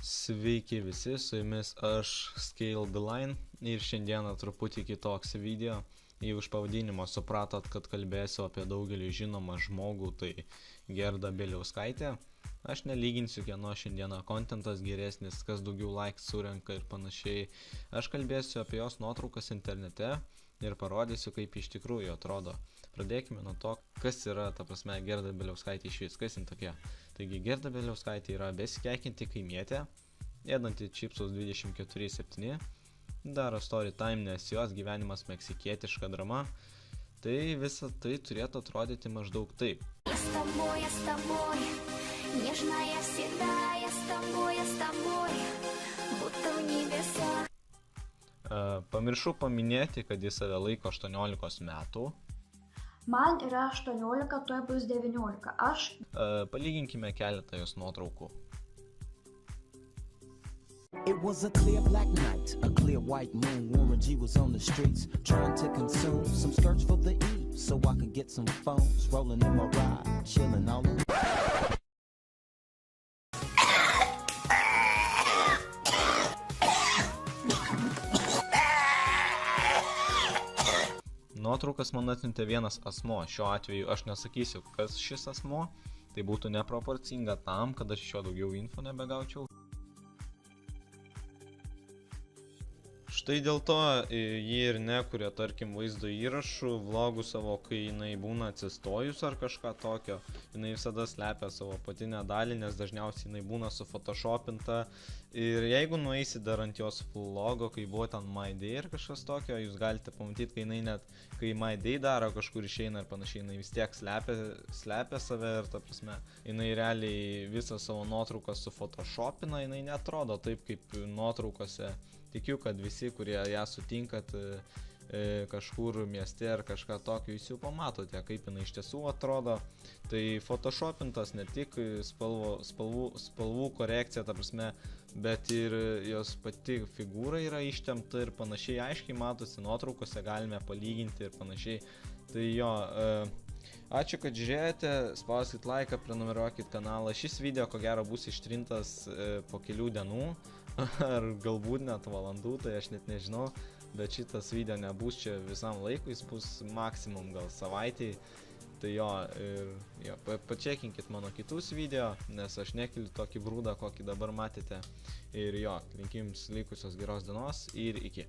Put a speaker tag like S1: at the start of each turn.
S1: Sveiki visi, su jumis aš Scale the Line ir šiandieną truputį kitoks video. Jei iš pavadinimo supratot, kad kalbėsiu apie daugelį žinomą žmogų, tai Gerda Bieliauskaitė. Aš nelyginsiu, kieno šiandieną kontentas geresnis, kas daugiau likes surenka ir panašiai. Aš kalbėsiu apie jos nuotraukas internete ir parodysiu, kaip iš tikrųjų atrodo. Pradėkime nuo to, kas yra, Gerda Bieliauskaitė išvis, kas jin tokia. Taigi Gerda Bieliauskaitė yra besikeikianti kaimietė, ėdanti čipsus 24/7, daro story time, nes jos gyvenimas meksikietiška drama. Tai visa tai turėtų atrodyti maždaug taip. Pamiršau paminėti, kad jis save laiko 18 metų.
S2: Man yra 18, tuoj bus 19. Aš...
S1: Palyginkime keletą jos nuotraukų.
S3: It was a clear black night, a clear white moon. Warren G was on the streets trying to consume some skirts for the E, so I could get some phones rolling in my ride, chilling all in.
S1: Nuotraukas man atsiuntė vienas asmo, šiuo atveju aš nesakysiu, kas šis asmo, tai būtų neproporcinga tam, kad aš iš jo daugiau info nebegaučiau. Štai dėl to jie ir nekuria, tarkim, vaizdo įrašų, vlogų savo, kai jinai būna atsistojus ar kažką tokio. Jinai visada slepia savo apatinę dalį, nes dažniausiai jinai būna sufotoshopinta. Ir jeigu nueisi dar ant jos vlogo, kai buvo ten My Day ir kažkas tokio, jūs galite pamatyti, kai jinai net, kai My Day daro, kažkur išeina ir panašiai, jinai vis tiek slepia save ir, ta prasme, jinai realiai visą savo nuotrauką sufotoshopina, jinai neatrodo taip kaip nuotraukose. Tikiu, kad visi, kurie ją sutinkat kažkur mieste ar kažką tokio, jūs jau pamatote, kaip jinai iš tiesų atrodo. Tai photoshopintas ne tik spalvų korekcija, ta prasme, bet ir jos pati figūra yra ištempta ir panašiai, aiškiai matosi nuotraukose, galime palyginti ir panašiai. Tai jo, ačiū, kad žiūrėjote, spauskit laiką, prenumeruokit kanalą. Šis video ko gero bus ištrintas po kelių dienų, ar galbūt net valandų, tai aš net nežinau, bet šitas video nebus čia visam laikui, jis bus maksimum gal savaitėj. Tai jo, pačekinkit mano kitus video, nes aš nekeliu tokį brūdą, kokį dabar matėte. Ir jo, linkiu jums likusios geros dienos ir iki.